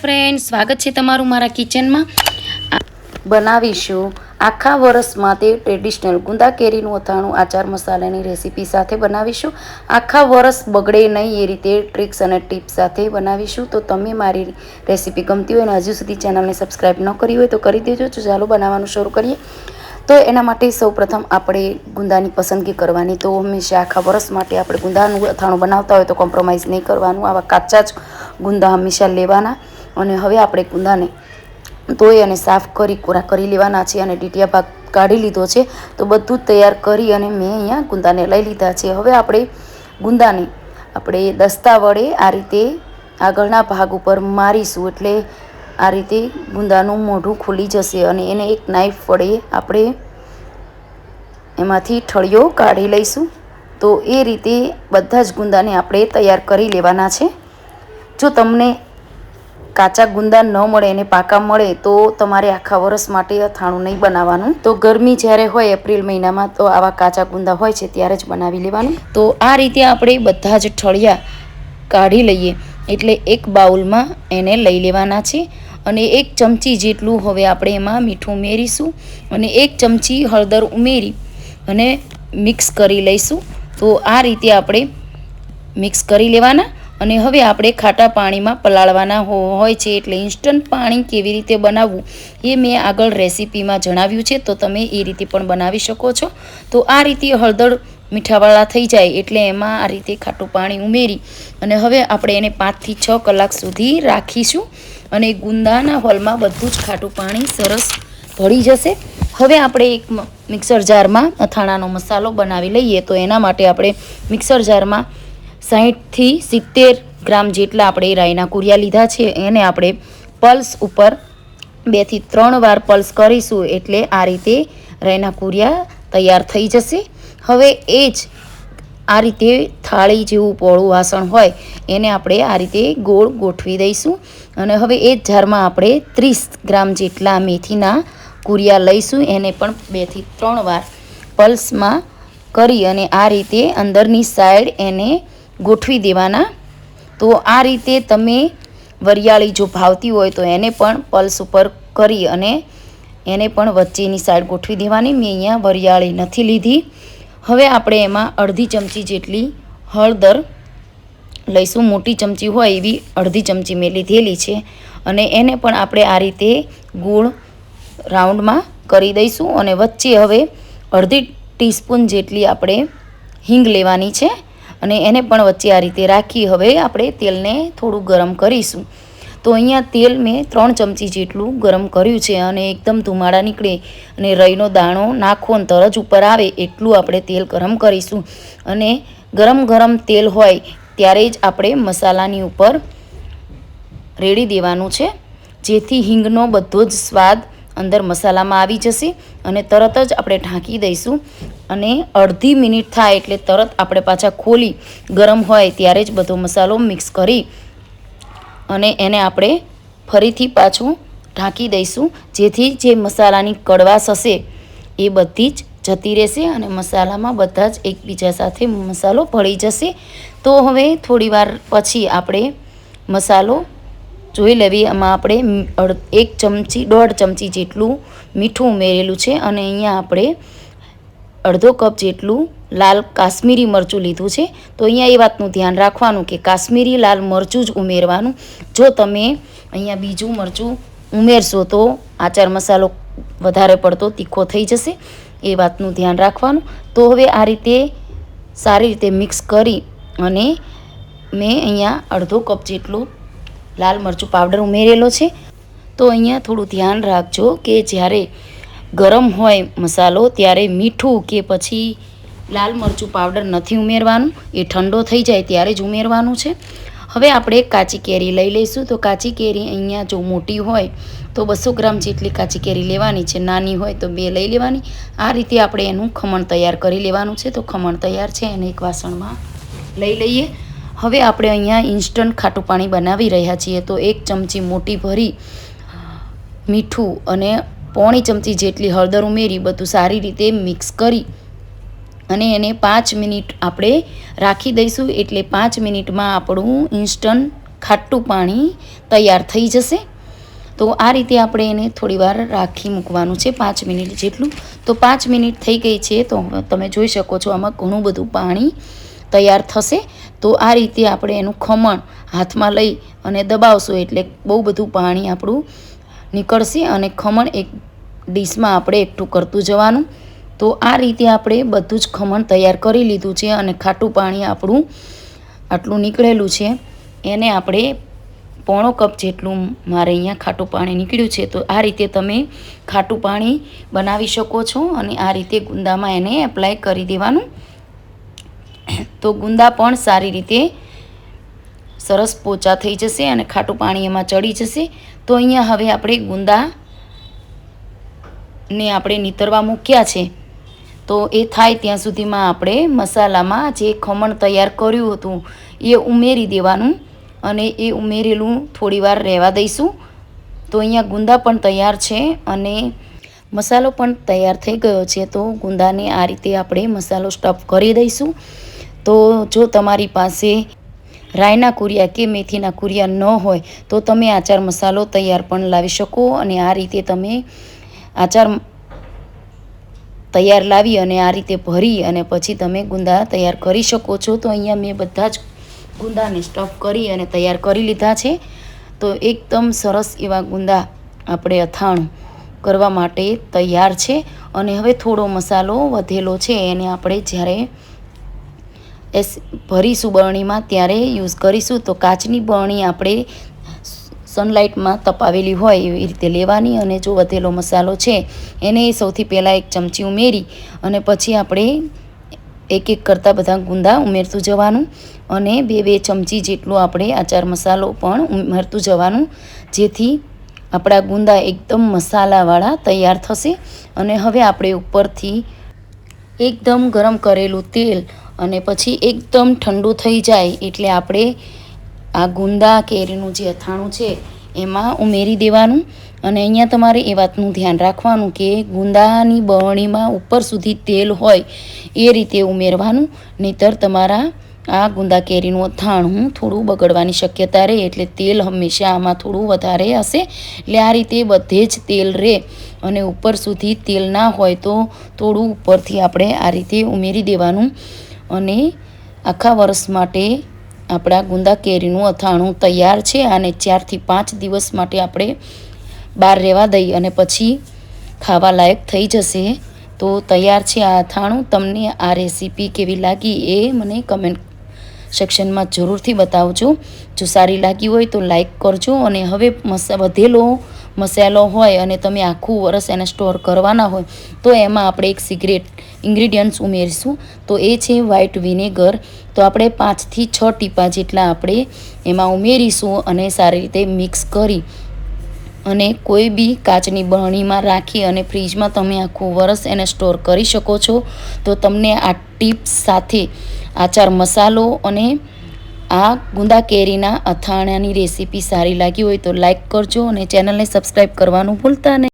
Friends, સ્વાગત છે તમારું મારા કિચનમાં. બનાવીશું આખા વર્ષ માટે ટ્રેડિશનલ ગુંદા કેરીનું અથાણું આચાર મસાલાની રેસીપી સાથે બનાવીશું. આખા વર્ષ બગડે નહીં એ રીતે ટ્રિક્સ અને ટિપ્સ સાથે બનાવીશું. તો તમે મારી રેસીપી ગમતી હોય અને હજુ સુધી ચેનલને સબસ્ક્રાઈબ ન કરી હોય તો કરી દેજો. ચાલો બનાવવાનું શરૂ કરીએ. તો એના માટે સૌપ્રથમ આપણે ગુંદાની પસંદગી કરવાની. તો હંમેશા આખા વર્ષ માટે આપણે ગુંદાનું અથાણું બનાવતા હોય તો કોમ્પ્રોમાઇઝ નહીં કરવાનું. આવા કાચા જ ગુંદા હંમેશા લેવાના. અને હવે આપણે ગુંદાને ધોઈ અને સાફ કરી કોરા કરી લેવાના છે અને ડીટીયા ભાગ કાઢી લીધો છે. તો બધું જ તૈયાર કરી અને મેં અહીંયા ગુંદાને લઈ લીધા છે. હવે આપણે ગુંદાને આપણે દસ્તા વડે આ રીતે આગળના ભાગ ઉપર મારીશું, એટલે આ રીતે ગુંદાનું મોઢું ખુલી જશે અને એને એક નાઈફ વડે આપણે એમાંથી ઠળિયો કાઢી લઈશું. તો એ રીતે બધા જ ગુંદાને આપણે તૈયાર કરી લેવાના છે. જો તમને કાચા ગુંદા ન મળે અને પાકા મળે તો તમારે આખા વર્ષ માટે અથાણું નહીં બનાવવાનું. તો ગરમી જ્યારે હોય એપ્રિલ મહિનામાં તો આવા કાચા ગુંદા હોય છે ત્યારે જ બનાવી લેવાનું. તો આ રીતે આપણે બધા જ ઠળિયા કાઢી લઈએ. એટલે એક બાઉલમાં એને લઈ લેવાના છે અને 1 ચમચી જેટલું હવે આપણે એમાં મીઠું ઉમેરીશું અને 1 ચમચી હળદર ઉમેરી અને મિક્સ કરી લઈશું. તો આ રીતે આપણે મિક્સ કરી લેવાના. અને હવે આપણે ખાટા પાણીમાં પલાળવાના હોય છે. એટલે ઇન્સ્ટન્ટ પાણી કેવી રીતે બનાવવું એ મેં આગળ રેસીપીમાં જણાવ્યું છે, તો તમે એ રીતે પણ બનાવી શકો છો. તો આ રીતે હળદર મીઠાવાળા થઈ જાય એટલે એમાં આ રીતે ખાટું પાણી ઉમેરી અને હવે આપણે એને 5 થી 6 કલાક સુધી રાખીશું. અને ગુંદાના હોલમાં બધું જ ખાટું પાણી સરસ ભળી જશે. હવે આપણે એક મિક્સર જારમાં અથાણાનો મસાલો બનાવી લઈએ. તો એના માટે આપણે મિક્સર જારમાં 60 થી 70 ગ્રામ જેટલા આપણે રાઈના કુરિયા લીધા છે. એને આપણે પલ્સ ઉપર 2 થી 3 વાર પલ્સ કરીશું એટલે આ રીતે રાઈના કુરિયા તૈયાર થઈ જશે. હવે એ જ આ રીતે થાળી જેવું પહોળું વાસણ હોય એને આપણે આ રીતે ગોળ ગોઠવી દઈશું. અને હવે એ જ જારમાં આપણે 30 ગ્રામ જેટલા મેથીના કુરિયા લઈશું. એને પણ 2 થી 3 વાર પલ્સમાં કરી અને આ રીતે અંદરની સાઈડ એને ગોઠવી દેવાના. તો આ રીતે તમે વરિયાળી જો ભાવતી હોય તો એને પણ પલ્સ ઉપર કરી અને એને પણ વચ્ચેની સાઈડ ગોઠવી દેવાની. મેં અહીંયા વરિયાળી નથી લીધી. હવે આપણે એમાં અડધી ચમચી જેટલી હળદર લઈશું. મોટી ચમચી હોય એવી અડધી ચમચી મેં લીધેલી છે. અને એને પણ આપણે આ રીતે ગોળ રાઉન્ડમાં કરી દઈશું. અને વચ્ચે હવે અડધી ટીસ્પૂન જેટલી આપણે હિંગ લેવાની છે અને એને પણ વચ્ચે આ રીતે રાખી હવે આપણે તેલને થોડું ગરમ કરીશું. તો અહીંયા તેલ મેં 3 ચમચી જેટલું ગરમ કર્યું છે અને એકદમ ધુમાડા નીકળે અને રઈનો દાણો નાખો અને તરજ ઉપર આવે એટલું આપણે તેલ ગરમ કરીશું. અને ગરમ તેલ હોય ત્યારે જ આપણે મસાલાની ઉપર રેડી દેવાનું છે, જેથી હિંગનો બધો જ સ્વાદ અંદર મસાલામાં આવી જશે. અને તરત જ આપણે ઢાંકી દઈશું અને અડધી મિનિટ થાય એટલે તરત આપણે પાછા ખોલી ગરમ હોય ત્યારે જ બધો મસાલો મિક્સ કરી અને એને આપણે ફરીથી પાછું ઢાંકી દઈશું, જેથી જે મસાલાની કડવાશ હશે એ બધી જ જતી રહેશે અને મસાલામાં બધા જ એકબીજા સાથે મસાલો ભળી જશે. તો હવે થોડી વાર પછી આપણે મસાલો જોઈ લેવી. એમાં આપણે 1 ચમચી 1.5 ચમચી જેટલું મીઠું ઉમેરેલું છે અને અહીંયા આપણે અડધો કપ જેટલું લાલ કાશ્મીરી મરચું લીધું છે. તો અહીંયા એ વાતનું ધ્યાન રાખવાનું કે કાશ્મીરી લાલ મરચું જ ઉમેરવાનું. જો તમે અહીંયા બીજું મરચું ઉમેરશો તો આચાર મસાલો વધારે પડતો તીખો થઈ જશે. એ વાતનું ધ્યાન રાખવાનું. તો હવે આ રીતે સારી રીતે મિક્સ કરી અને મેં અહીંયા અડધો કપ જેટલું લાલ મરચું પાવડર ઉમેરેલો છે. તો અહીંયા થોડું ધ્યાન રાખજો કે જ્યારે ગરમ હોય મસાલો ત્યારે મીઠું કે પછી લાલ મરચું પાવડર નથી ઉમેરવાનું. એ ઠંડો થઈ જાય ત્યારે જ ઉમેરવાનું છે. હવે આપણે કાચી કેરી લઈ લઈશું. તો કાચી કેરી અહીંયા જો મોટી હોય તો 200 ગ્રામ જેટલી કાચી કેરી લેવાની છે, નાની હોય તો 2 લઈ લેવાની. આ રીતે આપણે એનું ખમણ તૈયાર કરી લેવાનું છે. તો ખમણ તૈયાર છે એને એક વાસણમાં લઈ લઈએ. હવે આપણે અહીંયા ઇન્સ્ટન્ટ ખાટું પાણી બનાવી રહ્યા છીએ. તો 1 ચમચી મોટી ભરી મીઠું અને 1/4 ચમચી જેટલી હળદર ઉમેરી બધું સારી રીતે મિક્સ કરી અને એને 5 મિનિટ આપણે રાખી દઈશું. એટલે 5 મિનિટમાં આપણું ઇન્સ્ટન્ટ ખાટું પાણી તૈયાર થઈ જશે. તો આ રીતે આપણે એને થોડીવાર રાખી મૂકવાનું છે, 5 મિનિટ જેટલું. તો 5 મિનિટ થઈ ગઈ છે. તો તમે જોઈ શકો છો આમાં ઘણું બધું પાણી તૈયાર થશે. તો આ રીતે આપણે એનું ખમણ હાથમાં લઈ અને દબાવશું એટલે બહુ બધું પાણી આપણું નીકળશે અને ખમણ એક ડીશમાં આપણે એકઠું કરતું જવાનું. તો આ રીતે આપણે બધું જ ખમણ તૈયાર કરી લીધું છે અને ખાટું પાણી આપણું આટલું નીકળેલું છે. એને આપણે પોણો કપ જેટલું મારે અહીંયા ખાટું પાણી નીકળ્યું છે. તો આ રીતે તમે ખાટું પાણી બનાવી શકો છો અને આ રીતે ગુંદામાં એને એપ્લાય કરી દેવાનું. તો ગુંદા પણ સારી રીતે સરસ પોચા થઈ જશે અને ખાટું પાણી એમાં ચડી જશે. તો અહીંયા હવે આપણે ગુંદાને આપણે નીતરવા મૂક્યા છે. તો એ થાય ત્યાં સુધીમાં આપણે મસાલામાં જે ખમણ તૈયાર કર્યું હતું એ ઉમેરી દેવાનું અને એ ઉમેરેલું થોડીવાર રહેવા દઈશું. તો અહીંયા ગુંદા પણ તૈયાર છે અને મસાલો પણ તૈયાર થઈ ગયો છે. તો ગુંદાને આ રીતે આપણે મસાલો સ્ટફ કરી દઈશું. તો જો તમારી પાસે રાયના કુરિયા કે મેથીના કુરિયા ન હોય તો તમે આચાર મસાલો તૈયાર પણ લાવી શકો અને આ રીતે તમે આચાર તૈયાર લાવી અને આ રીતે ભરી અને પછી તમે ગુંદા તૈયાર કરી શકો છો. તો અહીંયા મેં બધા જ ગુંદાને સ્ટફ કરી અને તૈયાર કરી લીધા છે. તો એકદમ સરસ એવા ગુંદા આપણે અથાણું કરવા માટે તૈયાર છે. અને હવે થોડો મસાલો વધેલો છે એને આપણે જ્યારે ભરીશું બરણીમાં ત્યારે યુઝ કરીશું. તો કાચની બરણી આપણે સનલાઇટમાં તપાવેલી હોય એવી રીતે લેવાની અને જો વધેલો મસાલો છે એને સૌથી પહેલાં એક ચમચી ઉમેરી અને પછી આપણે એક એક કરતાં બધા ગુંદા ઉમેરતું જવાનું અને 2 ચમચી જેટલો આપણે આચાર મસાલો પણ ઉમેરતું જવાનું, જેથી આપણા ગુંદા એકદમ મસાલાવાળા તૈયાર થશે. અને હવે આપણે ઉપરથી એકદમ ગરમ કરેલું તેલ અને પછી એકદમ ઠંડુ થઈ જાય એટલે આપણે આ ગુંદા કેરીનું જે અથાણું છે એમાં ઉમેરી દેવાનું. અને અહીંયા તમારે એ વાતનું ધ્યાન રાખવાનું કે ગુંદાની બરણીમાં ઉપર સુધી તેલ હોય એ રીતે ઉમેરવાનું, નહીંતર તમારા આ ગુંદા કેરીનું અથાણું થોડું બગડવાની શક્યતા રહે. એટલે તેલ હંમેશા આમાં થોડું વધારે હશે. એટલે આ રીતે બધે જ તેલ રહે અને ઉપર સુધી તેલ ના હોય તો થોડું ઉપરથી આપણે આ રીતે ઉમેરી દેવાનું. અને આખા વર્ષ માટે આપણા ગુંદા કેરીનું અથાણું તૈયાર છે. અને 4 થી 5 દિવસ માટે આપણે બહાર રહેવા દઈ અને પછી ખાવા લાયક થઈ જશે. તો તૈયાર છે આ અથાણું. તમને આ રેસીપી કેવી લાગી એ મને કમેન્ટ સેક્શનમાં જરૂરથી બતાવજો. જો સારી લાગી હોય તો લાઈક કરજો. અને હવે વધેલો મસાલો હોય અને તમે આખું વરસ એને સ્ટોર કરવાના હોય તો એમાં આપણે એક સિક્રેટ ઇન્ગ્રીડિયન્ટ્સ ઉમેરીશું. તો એ છે વ્હાઈટ વિનેગર. તો આપણે 5 થી 6 ટીપા જેટલા આપણે એમાં ઉમેરીશું અને સારી રીતે મિક્સ કરી અને કોઈ બી કાચની બરણીમાં રાખી અને ફ્રીજમાં તમે આખું વરસ એને સ્ટોર કરી શકો છો. તો તમને આ ટિપ્સ સાથે આચાર મસાલો અને આ ગુંદા કેરીના અથાણાની રેસીપી સારી લાગી હોય તો લાઈક કરજો અને ચેનલને સબસ્ક્રાઈબ કરવાનું ભૂલતા નહીં.